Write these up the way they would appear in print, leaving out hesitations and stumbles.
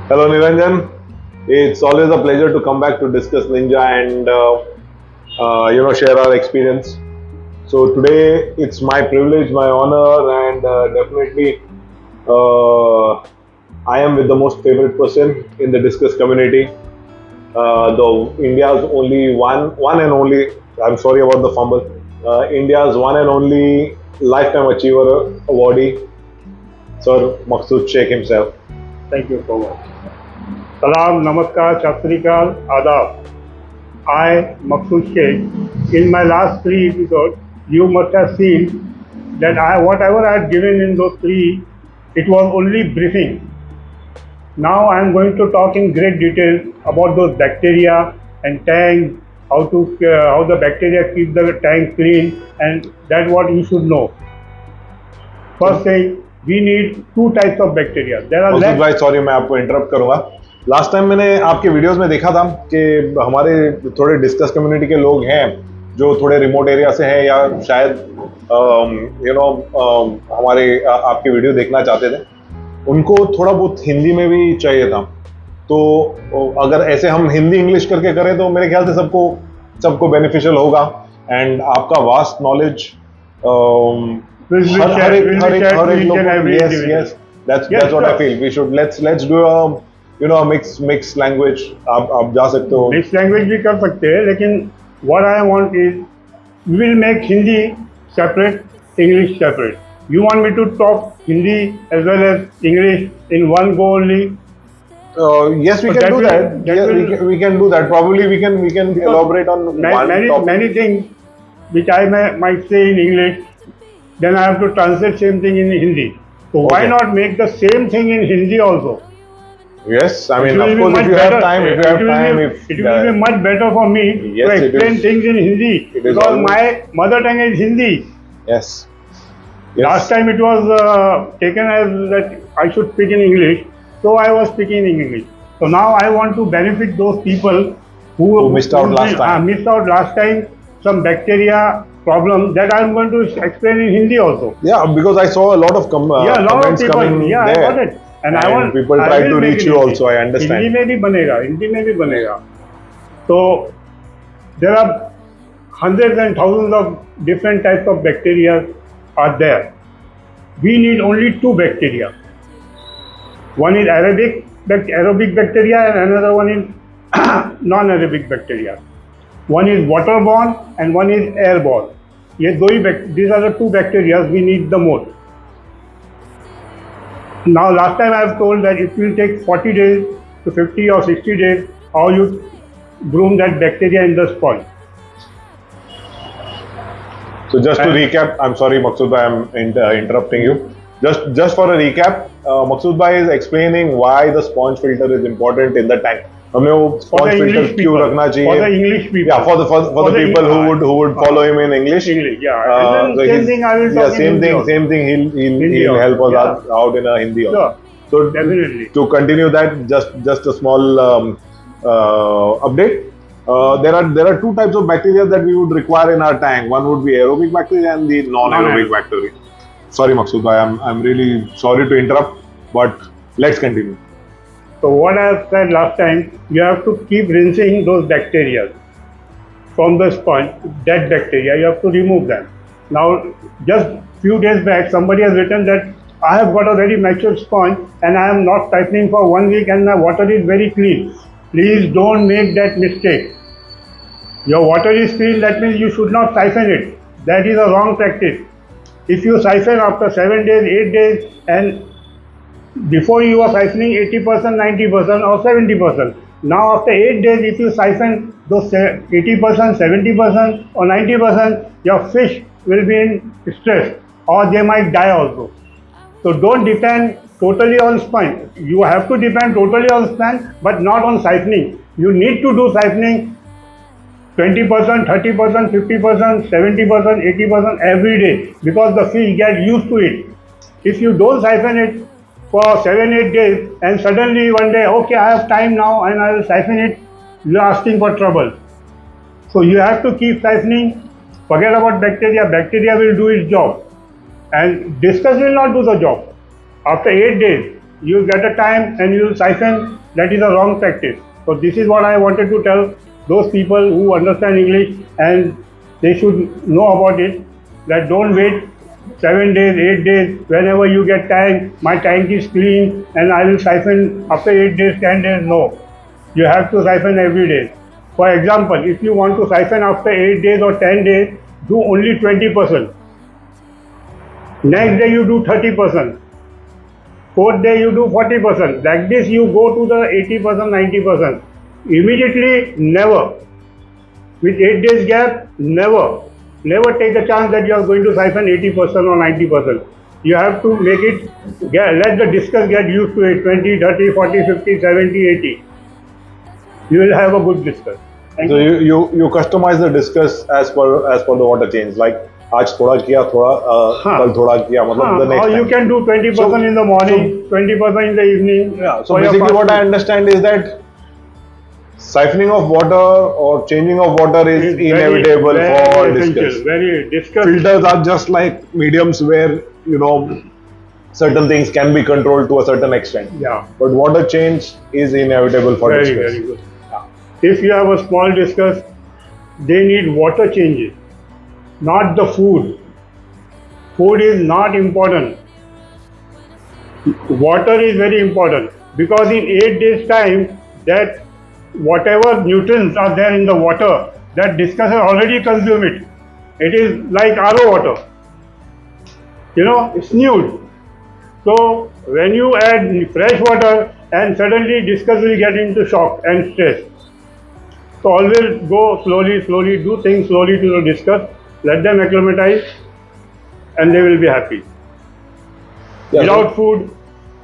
Hello Niranjan, it's always a pleasure to come back to discuss Ninja and share our experience. So today it's my privilege, my honor, and definitely I am with the most favorite person in the discuss community. The India's only one and only. I'm sorry about the fumble. India's one and only lifetime achiever awardee, Sir Maqsood Sheikh himself. Thank you so much. Salam, Namaskar, Sat Sri Akal, Adab. I, Maqsood Shaikh, in my last 3 episodes, you must have seen that whatever I had given in those 3, it was only briefing. Now I am going to talk in great detail about those bacteria and tanks, how the bacteria keep the tank clean, and that's what you should know. First thing, we need 2 types of bacteria. There are मकसूद भाई sorry मैं आपको interrupt करूंगा. Last time मैंने आपके videos में देखा था कि हमारे थोड़े डिस्कस कम्युनिटी के लोग हैं जो थोड़े रिमोट एरिया से हैं या शायद हमारे आपके वीडियो देखना चाहते थे. उनको थोड़ा बहुत हिंदी में भी चाहिए था. तो अगर ऐसे हम हिंदी इंग्लिश करके करें तो मेरे ख्याल से सबको बेनिफिशियल होगा. एंड आपका वास्ट नॉलेज हर एक लोग. yes that's what I feel. We should let's do a mix language. आप जा सकते हो. मिक्स लैंग्वेज भी कर सकते हैं, लेकिन what I want is we will make Hindi separate, English separate. You want me to talk Hindi as well as English in one go only? Yes, we can do that. We can do that. Probably we can elaborate on one topic. Many things which I might say in English, then I have to translate same thing in Hindi. So why not make the same thing in Hindi also? Yes, I mean, of course, if you have time, it will be much better for me to explain things in Hindi because my mother tongue is Hindi. Yes. Last time it was taken as that I should speak in English, so I was speaking in English. So now I want to benefit those people who missed out last time. Missed out last time some bacteria problem that I am going to explain in Hindi also. Yeah, because I saw a lot of comments coming there. I got it. And I want people try to reach you also. I understand. Hindi में भी बनेगा. So there are hundreds and thousands of different types of bacteria are there. We need only 2 bacteria. One is aerobic bacteria and another one is non-aerobic bacteria. One is waterborne and one is airborne. These are the 2 bacteria we need the most. Now last time I have told that it will take 40 days to 50 or 60 days how you groom that bacteria in the sponge. So just to recap, I'm sorry Maqsood bhai, I'm interrupting you. Just for a recap, Maqsood bhai is explaining why the sponge filter is important in the tank. हमें वो sponge filter क्यों रखना चाहिए? For the English people. Yeah, for the people who would follow him in English. Yeah. So same thing I will talk in Hindi. Same thing. He'll help us out in a Hindi also. So definitely. To continue that, just a small update. There are 2 types of bacteria that we would require in our tank. One would be aerobic bacteria and the non-aerobic bacteria. Sorry, Maqsood bhai, I'm really sorry to interrupt, but let's continue. So what I have said last time, you have to keep rinsing those bacteria from the sponge. Dead bacteria, you have to remove them. Now, just few days back, somebody has written that I have got a very mature sponge and I am not siphoning for 1 week and my water is very clean. Please don't make that mistake. Your water is clean, that means you should not siphon it. That is a wrong practice. If you siphon after 7 days, 8 days, and before you were siphoning 80%, 90% or 70%. Now after 8 days, if you siphon those 80%, 70% or 90%, your fish will be in stress or they might die also. So don't depend totally on sponge. You have to depend totally on sponge, but not on siphoning. You need to do siphoning 20%, 30%, 50%, 70%, 80% every day because the fish get used to it. If you don't siphon it for 7-8 days and suddenly one day, okay, I have time now and I will siphon it, you are asking for trouble. So you have to keep siphoning. Forget about bacteria. Bacteria will do its job and discus will not do the job. After 8 days, you get a tank and you siphon, that is a wrong practice. So this is what I wanted to tell those people who understand English, and they should know about it, that don't wait 7 days, 8 days, whenever you get tank, my tank is clean and I will siphon after 8 days, 10 days, no. You have to siphon every day. For example, if you want to siphon after 8 days or 10 days, do only 20%. Next day you do 30%. Fourth day you do 40%. Like this you go to the 80%, 90%. Immediately, never. With 8 days gap, never. Never take the chance that you are going to siphon 80% or 90%. You have to make it, let the discus get used to it, 20, 30, 40, 50, 70, 80. You will have a good discus. So you customize the discus as per the water change. Like आज थोड़ा किया, कल थोड़ा किया, मतलब the next or you time. can do 20% in the morning, 20% in the evening. Yeah. So basically, what I understand is that siphoning of water or changing of water is inevitable for discus. Very discus. Filters are just like mediums where certain things can be controlled to a certain extent. Yeah. But water change is inevitable for discus. Very good. Yeah. If you have a small discus, they need water changes, not the food. Food is not important. Water is very important, because in 8 days time, that whatever nutrients are there in the water, that discus has already consumed it. It is like RO water. It's nude. So when you add fresh water, and suddenly discus will get into shock and stress. So always go slowly, do things slowly to the discus, let them acclimatize, and they will be happy. Yeah, without food,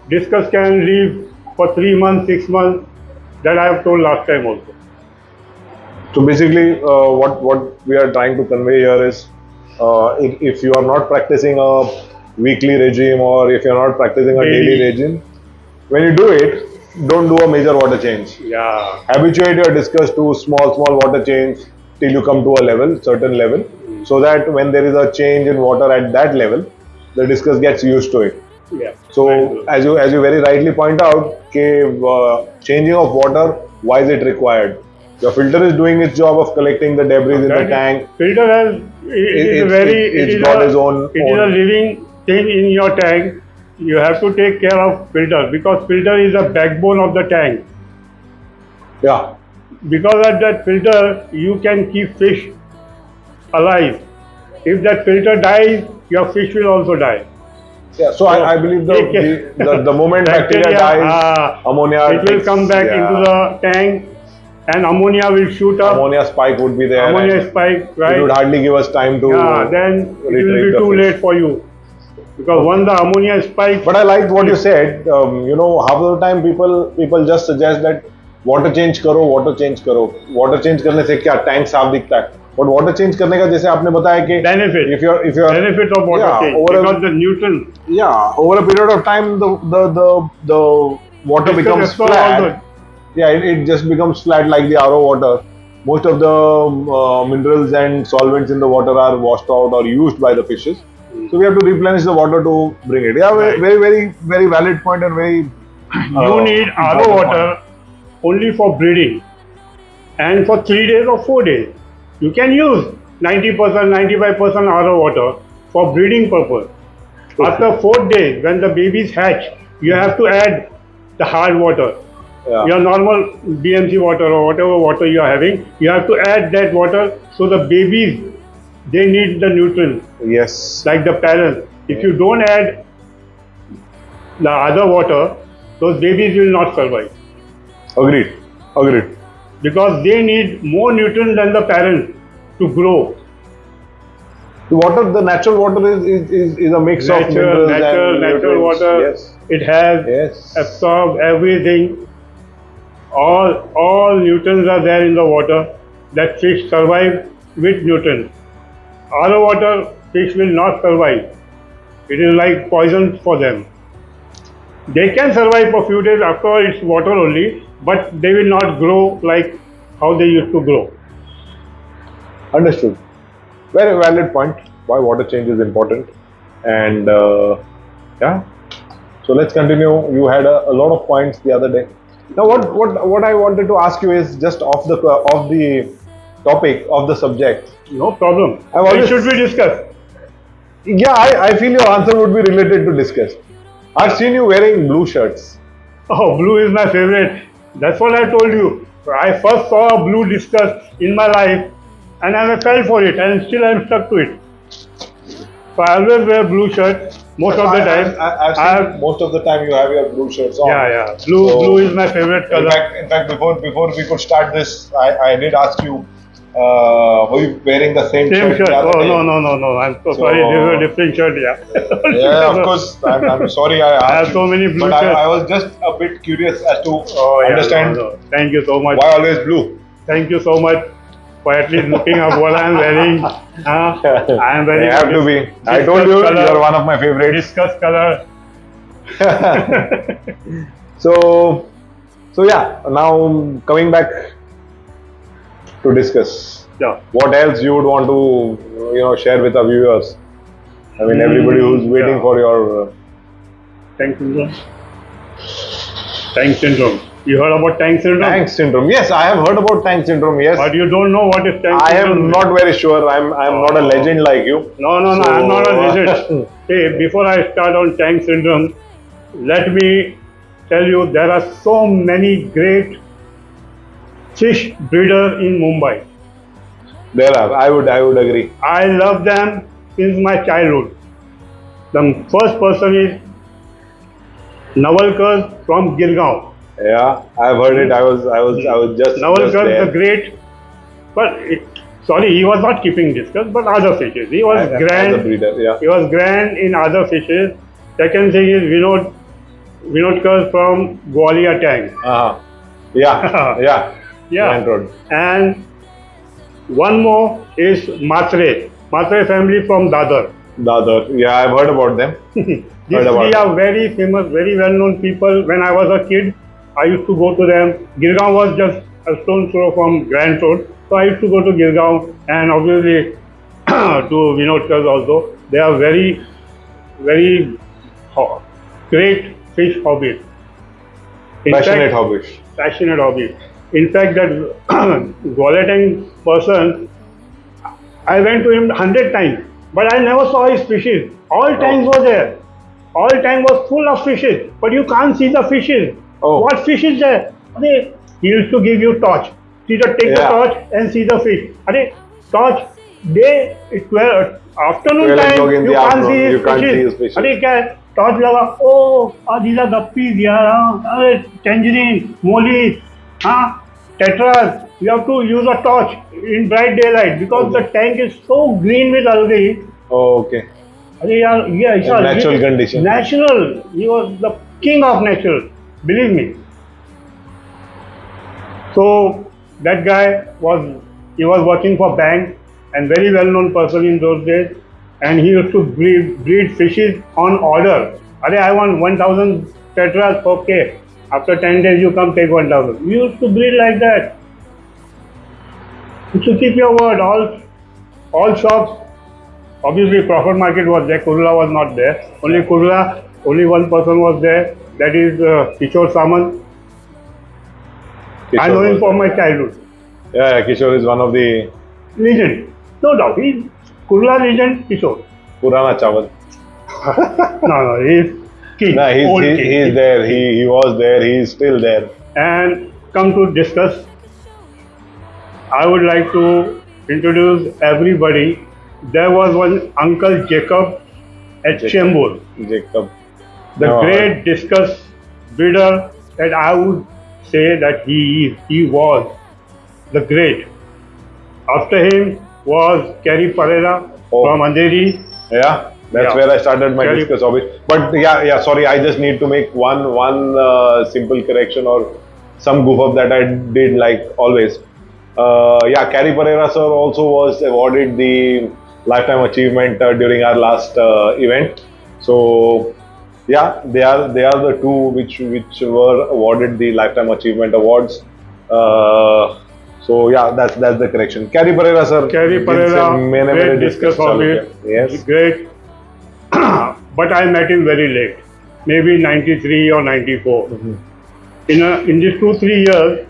discus can live for 3 months, 6 months. That I have told last time also. So basically, what we are trying to convey here is, if you are not practicing a weekly regime, or if you are not practicing a daily regime, when you do it, don't do a major water change. Yeah. Habituate your discus to small water change till you come to a certain level, so that when there is a change in water at that level, the discus gets used to it. Yeah. So as you very rightly point out, changing of water, why is it required? Your filter is doing its job of collecting the debris in the tank. Filter has it's got its own. It is a living thing in your tank. You have to take care of filter, because filter is the backbone of the tank. Yeah. Because of that filter, you can keep fish alive. If that filter dies, your fish will also die. Yeah, so I believe the moment bacteria dies, ammonia, it will come back into the tank, and ammonia will shoot up. Ammonia spike would be there. Ammonia spike, right? It would hardly give us time to. Then it will be too late for you, because once the ammonia spike. But I liked what you said. Half of the time people just suggest that water change karo. Water change करने से क्या tank साफ दिखता है? But water change करने का, जैसे आपने बताया कि benefit. If you're benefit of water change, because the nutrients. Yeah, over a period of time, the water becomes flat. Yeah, it just becomes flat like the RO water. Most of the minerals and solvents in the water are washed out or used by the fishes. So we have to replenish the water to bring it. Yeah, very valid point, and very. You need RO water only for breeding, and for 3 days or 4 days. You can use 90%, 95% RO water for breeding purpose. Okay. After 4 days, when the babies hatch, you have to add the hard water. Yeah. Your normal BMC water or whatever water you are having, you have to add that water, so the babies, they need the nutrients. Yes. Like the parents. If you don't add the other water, those babies will not survive. Agreed. Because they need more nutrients than the parents to grow. The natural water is a mix of minerals natural water. Yes. It has absorbed everything. All nutrients are there in the water. That fish survive with nutrients. RO water, fish will not survive. It is like poison for them. They can survive for a few days after it's water only, but they will not grow like how they used to grow. Understood. Very valid point. Why water change is important, and so So let's continue. You had a lot of points the other day. Now, what I wanted to ask you is just off the topic of the subject. No problem. I've Why always- should we discuss? Yeah, I feel your answer would be related to discuss. I've seen you wearing blue shirts. Oh, blue is my favorite. That's what I told you. I first saw a blue discus in my life and I fell for it and still I'm stuck to it. So I always wear blue shirt most of the time. I've seen most of the time you have your blue shirts on. Yeah. Blue is my favorite color. In fact, before we could start this, I did ask you, were you wearing the same Same shirt. the other Oh, day? no. I'm so sorry. This is a different shirt, yeah. Yeah, of course. I'm sorry I asked I have so you. many blue But shirts. I was just a bit curious as to Oh, yeah, understand no. Thank you so much. why always blue. Thank you so much for at least looking up what I'm wearing. I am wearing You have to be. I discus told you, color. you're one of my favorites. Discuss color. So yeah, now coming back to discuss. Yeah. What else you would want to share with our viewers? I mean, everybody who's waiting yeah. for your Tank syndrome. Tank syndrome. You heard about tank syndrome? tank syndrome. Yes, I have heard about tank syndrome. Yes, But you don't know what is tank I syndrome? am not very sure. I'm not a legend like you. No, So- I'm not a lizard. Hey, before I start on tank syndrome, let me tell you there are so many great fish breeders in Mumbai. There are. I would agree. I love them since my childhood. The first person is Navalkar from Girgaon. Yeah, I've heard it. I was just Navalkar there. the great, but sorry, he was not keeping discus, but other fishes. He was As a grand. breeder, yeah. He was grand in other fishes. Second thing is Vinodkar from Gwalior tank. Uh-huh. Yeah, yeah. Yeah. Main road. And one more is Matre family from Dadar. Dadar. Yeah, I've heard about them. These Heard about three are very famous, very well-known people. When I was a kid, I used to go to them. Girgaon was just a stone's throw from Grand Road. So I used to go to Girgaon and obviously to Vinodkar also. They are very, very great fish hobbies. Passionate hobbies. Passionate hobby. In fact, that Gwalior tank person, I went to him 100 times, but I never saw his fishes. All tanks were there. All tank was full of fishes, but you can't see the fishes. Oh. What fish is there? He used to give you torch. You just take the Yeah. torch and see the fish. Torch, day, 12, afternoon 12 o'clock time, in you the can't afternoon, see his you can't fishes. see his fishes. क्या है? Torch लगा, oh, these are guppies, yaar, tangerine, mollies, tetras. You have to use a torch in bright daylight because the tank is so green with algae. Oh, okay. Yeah, it's In natural condition. Natural. He was the king of natural. Believe me. So that guy was working for bank and very well-known person in those days, and he used to breed fishes on order. I want 1,000 tetras. Okay. After 10 days, you come take 1,000. We used to breed like that. You should keep your word. All shops. Obviously, Crawford Market was there. Kurla was not there. Only Kurla. Only one person was there. That is Kishore Samant. I know him from my childhood. Yeah, Kishore is one of the Legend. No doubt. He's Kurla legend, Kishore. Purana Chawal. No, he's king. No, old he's king. there. He was there. He is still there. And come to discuss. I would like to introduce everybody. There was one Uncle Jacob at Chembur, Jacob. the No, great discus breeder that I would say that he was the great. After him was Kerry Pereira Oh. from Andheri. Yeah, that's Yeah. where I started my Very- discus hobby. But yeah. Sorry, I just need to make one simple correction or some goof up that I did like always. Yeah, Kerry Pereira sir also was awarded the lifetime achievement during our last event. So yeah, they are the two which were awarded the lifetime achievement awards. So yeah, that's the correction. Kerry Pereira sir. Kerry Pereira, great discus hobby. Yes. Great. But I met him very late. maybe 93 or 94. Mhm. In these 2-3 years,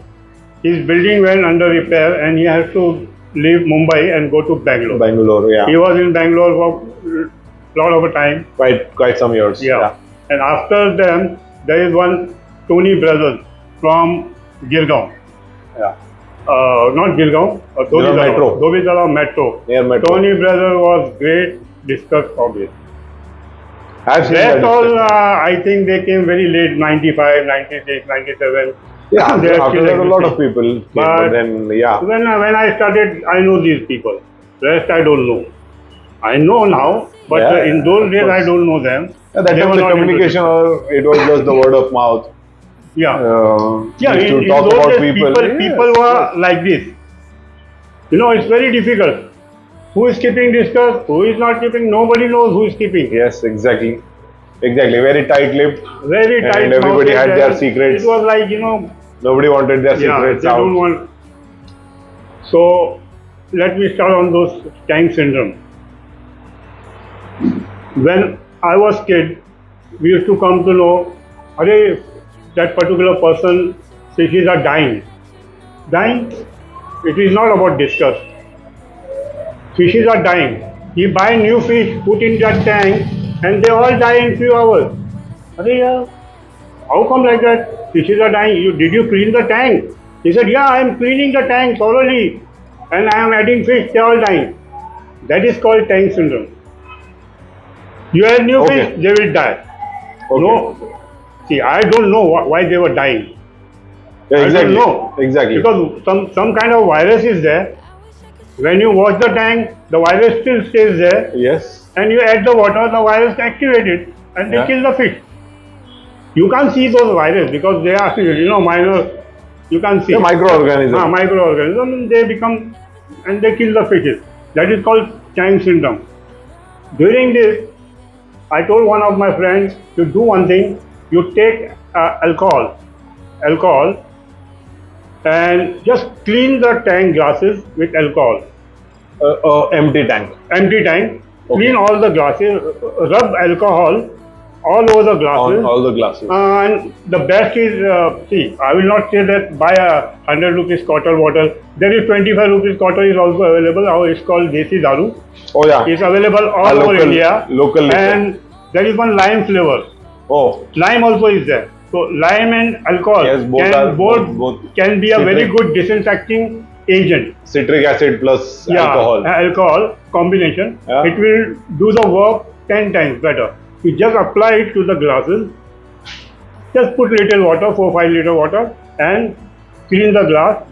his building went under repair and he has to leave Mumbai and go to Bangalore. Bangalore, yeah. He was in Bangalore for a lot of a time. Quite some years. Yeah. And after them, there is one Tony Brothers from Girgaon. Yeah. Not Girgaon, Metro. Dobhitala Metro. Near Metro. Tony Brothers was great discuss hobby. I've seen Rest that all, discussion. I think they came very late, 95, 96, 97. Yeah, They are after still that a lot of existing. people came, But but then yeah. When I started, I know these people. Rest I don't know. I know now, but Yeah, in those of days I course. don't know them. At that They time were the not communication, or it was just the word of mouth. Yeah. Yeah, Used to in talk those about days, people. people Yes, were yes. like this. You know, it's very difficult. Who is keeping discuss? Who is not keeping? Nobody knows who is keeping. Yes, exactly. Exactly. Very tight-lipped. Very tight. And everybody had mouthed, their and secrets. It was like, you know, Nobody wanted their yeah, secrets they out. don't want. So, let me start on those tank syndrome. When I was kid, we used to come to know, "Arey, that particular person, fishes are dying." Dying? It is not about discuss. Fishes are dying. You buy new fish, put in that tank, and they all die in few hours. Arey, yaar, how come like that? Fishes are dying. Did you clean the tank? He said, yeah, I am cleaning the tank thoroughly, and I am adding fish, they are all dying. That is called tank syndrome. You add new Okay. fish, they will die. Okay. No, see, I don't know why they were dying. Yeah, I exactly. don't know. Exactly. Because some kind of virus is there. When you wash the tank, the virus still stays there, Yes. and you add the water, the virus activated, and they Yeah. kill the fish. You can't see those viruses because they are, you know, minor. You can't see. The microorganism. Microorganisms. They become and they kill the fishes. That is called tank syndrome. During this, I told one of my friends to do one thing. You take alcohol, and just clean the tank glasses with alcohol. Empty tank. Empty tank. Okay. Clean all the glasses. Rub alcohol all over the glasses. On all the glasses. And the best is, see, I will not say that buy a 100 rupees quarter bottle. There is 25 rupees quarter is also available. Now it's called Desi Daru. Oh yeah. It's available all over local- India. local liquor. And there is one lime flavor. Oh. Lime also is there. So lime and alcohol Yes, both can, are- both both can be a very citric. good disinfecting agent. Citric acid plus alcohol. Alcohol combination. Yeah. It will do the work 10 times better. You just apply it to the glasses. Just put little water, 4-5 liter water, and clean the glass.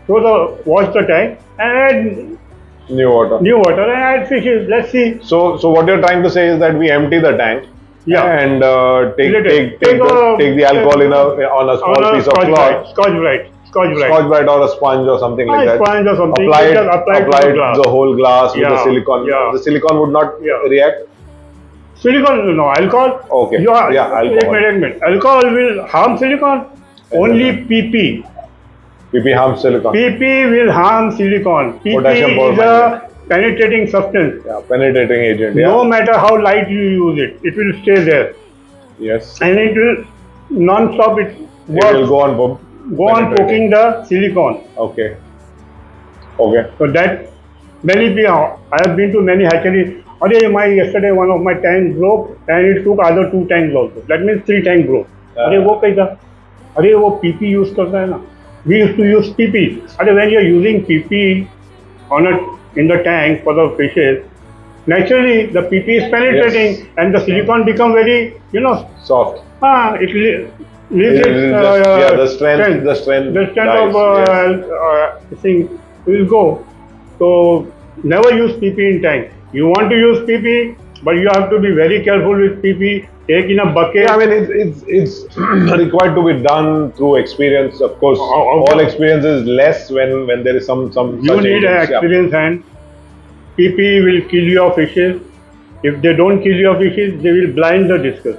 Wash the tank and add New water. new water and add fishes. Let's see. So what you're trying to say is that we empty the tank. Yeah. And take Little. the alcohol on a small piece of cloth. Scotch Brite or a sponge or something like that. Sponge or something. Apply it, Just apply it to the glass. the whole glass with the Yeah, silicone. yeah. The silicone would not Yeah. react. Silicone, no, alcohol. Okay. Yeah, Yeah, alcohol. Wait a minute. Alcohol will harm silicone. Only PP. PP harms silicone. PP will harm silicone. PP Potassium is permanganate. a penetrating substance. Yeah, penetrating agent. Yeah. No matter how light you use it, it will stay there. Yes. And it will non-stop It will work. go on. Go on poking the silicone. Okay. Okay. So that many people, I have been to many hatcheries. Yesterday one of my tanks broke and it took other 2 tanks also. That means 3 tanks broke. वो कैसा? वो PP use करता है ना? We used to use PP. When you are using PP in the tank for the fishes, naturally the PP is penetrating. Yes. And the silicone become very, Soft. it leaves The strength. the strength of thing will go. So never use PP in tank. You want to use PP, but you have to be very careful with PP. Take in a bucket. Yeah, I mean it's required to be done through experience. Of course, Of all experience is less when there is some. You such need an agents, yeah. experienced hand. PP will kill your fishes. If they don't kill your fishes, they will blind the discus.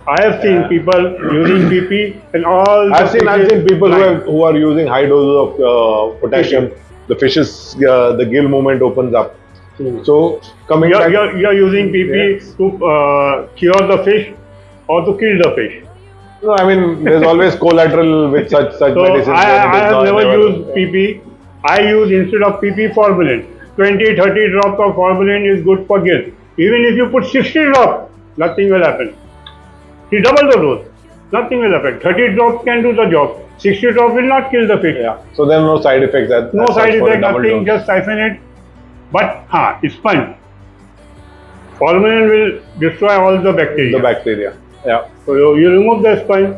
I have seen people using PP and all. I've seen people blind. who are using high doses of potassium. The fishes, the gill movement opens up. So coming back, You're using PP Yes. to cure the fish, or to kill the fish. No, I mean, there's always collateral with such So medicines. I have never used PP. I use instead of PP formalin. 20-30 drops of formalin is good for gills. Even if you put 60 drops, nothing will happen. You double the dose, nothing will happen. 30 drops can do the job. 60 drops will not kill the fish. Yeah. So there's no side effects. No side effect, nothing, just siphon it. But sponge. Formalin will destroy all the bacteria. The bacteria. Yeah. So you remove the sponge,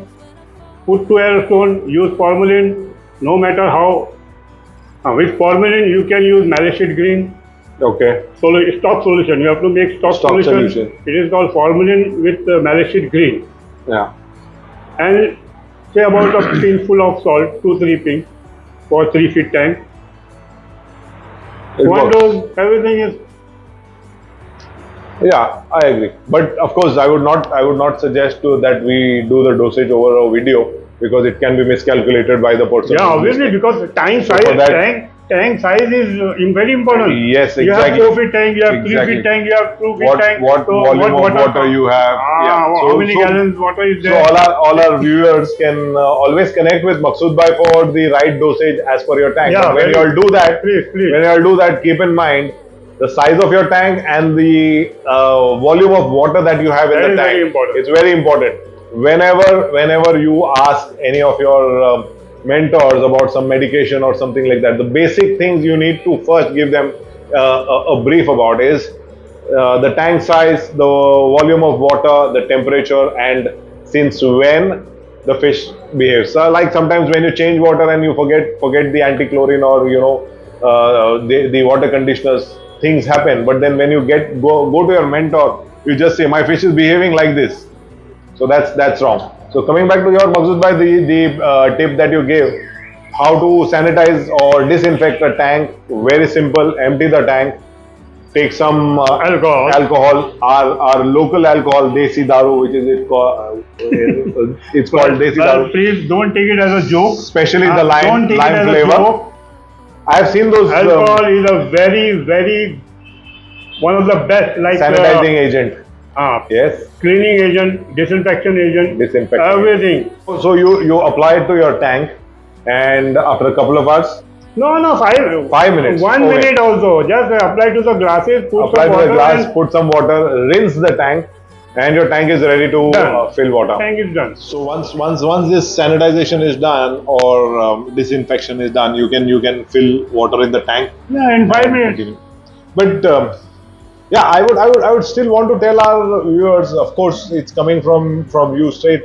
put to aerostone, use formalin, no matter how. With formalin you can use malachite green. Okay. Stock solution. You have to make stock solution. It is called formalin with malachite green. Yeah. And say about a pinful of salt, 2-3 pinch for 3 feet tank. One dose, everything is. Yeah, I agree. But of course, I would not suggest that we do the dosage over a video because it can be miscalculated by the person. Yeah, obviously, because tank size, tank size is very important. Yes, exactly. You have 4 feet tank, you have 3 feet tank, you have 2 feet tank. What volume of water you have? How many gallons water is there? So all our viewers can always connect with Maqsood Bhai for the right dosage as per your tank. Yeah, when you all do that, please. When you all do that, keep in mind the size of your tank and the volume of water that you have in the tank. Very important. It's very important. Whenever you ask any of your mentors about some medication or something like that, the basic things you need to first give them a brief about is the tank size, the volume of water, the temperature, and since when the fish behaves. So like sometimes when you change water and you forget the anti-chlorine or the water conditioners, things happen. But then when you go to your mentor, you just say my fish is behaving like this. So that's wrong. So coming back to your Maqsood Bhai, the tip that you gave, how to sanitize or disinfect a tank, very simple. Empty the tank, take some alcohol, our local alcohol, desi daru, which is it's called desi daru. Please don't take it as a joke. Especially the lime flavor. I have seen those. Alcohol is a very one of the best sanitizing agent. Yes. Cleaning agent, disinfection agent, everything. So you apply it to your tank, and after a couple of hours. No, 5 minutes. 1 minute also. Just apply to the glasses, put some water, rinse the tank, and your tank is ready to fill water. Tank is done. So once this sanitization is done or disinfection is done, you can fill water in the tank. Yeah, in 5 minutes. But yeah, I would still want to tell our viewers. Of course, it's coming from you straight.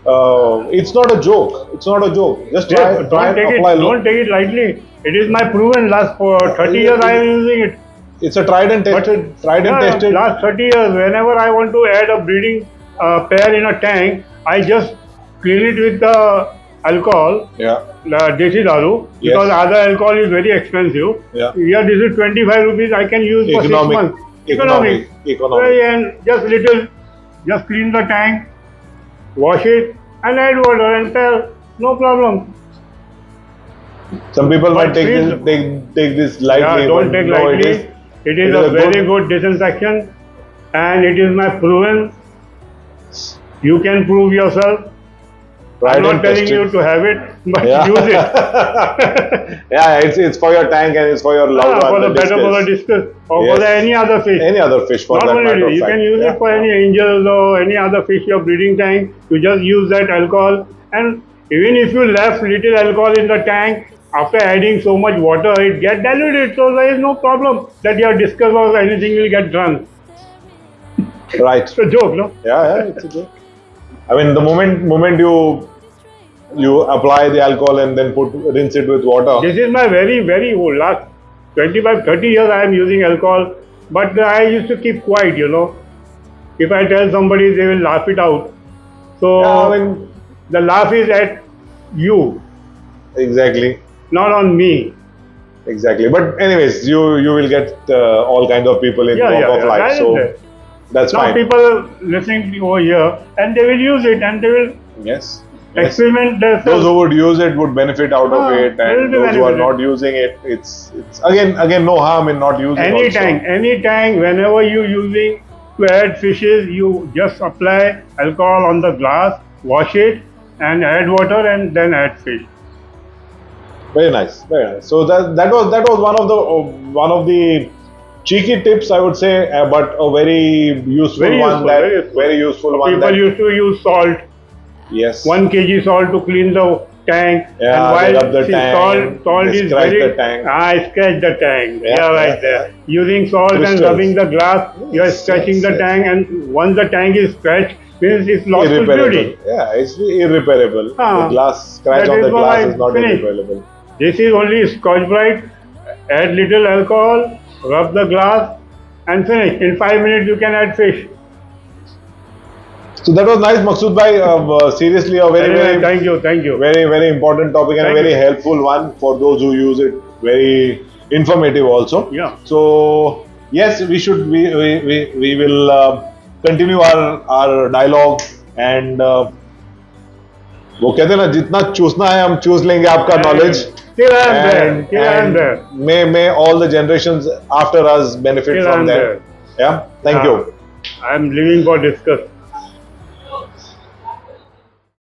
It's not a joke. It's not a joke. Just don't take it lightly. It is my proven last for 30 years I am using it. It's a tried and tested. Last 30 years, whenever I want to add a breeding pair in a tank, I just clean it with the alcohol. Yeah. Desi daru, because other alcohol is very expensive. Yeah. Here this is 25 rupees. I can use for 6 months. Economic. And just clean the tank, wash it, and add water and tell. No problem. Some people might take this lightly. Yeah, don't take lightly. It is a very good disinfection, and it is my proven. You can prove yourself. I'm not telling you to have it, but use it. Yeah, it's for your tank and it's for your loved one. For the better for the discus or for any other fish. Any other fish for that matter. You can use it for any angels or any other fish your breeding tank. You just use that alcohol, and even if you left little alcohol in the tank, after adding so much water, it gets diluted. So there is no problem that your discus or anything will get drunk. Right. It's a joke, no? Yeah, it's a joke. I mean, the moment you apply the alcohol and then rinse it with water. This is my very old, last 25-30 years I am using alcohol, but I used to keep quiet, If I tell somebody, they will laugh it out. So the laugh is at you. Exactly. Not on me. Exactly. But anyways, you will get all kinds of people in walk of life. So that's fine. Now people listening over here, and they will use it, and they will experiment themselves. Those who would use it would benefit out of it, and those who are not using it, it's again no harm in not using any tank. Whenever you using, to add fishes, you just apply alcohol on the glass, wash it, and add water, and then add fish. Very nice, very nice. So that was one of the cheeky tips, I would say, but a very useful Very one. useful, very useful. Very useful one. People used to use salt, Yes. 1 kg salt to clean the tank. Yeah, and they while rub the tank, salt they is scratch very the tank. scratch the tank. Yeah, Yeah, right yeah, there. yeah. Using salt and Crystals. rubbing the glass, you are Yes, scratching yes, the yes. tank, and once the tank is scratched, means it's lost its Irreparable. beauty. Yeah, it's irreparable. The Ah, glass scratch that on is the glass why is not finished. irreparable. This is only Scotch Brite. Add little alcohol, rub the glass, and finish. In 5 minutes, you can add fish. So that was nice, Maqsood bhai. Seriously, a very Thank you, thank you. very important topic and Thank a very you. helpful one for those who use it. Very informative also. Yeah. So yes, we will continue our dialogue and वो कहते हैं ना जितना चूसना है हम चूस लेंगे आपका knowledge. Still I am there. And, Still I am and there. may all the generations after us benefit Still I from am that. there. Yeah. Thank you. I am living for discuss.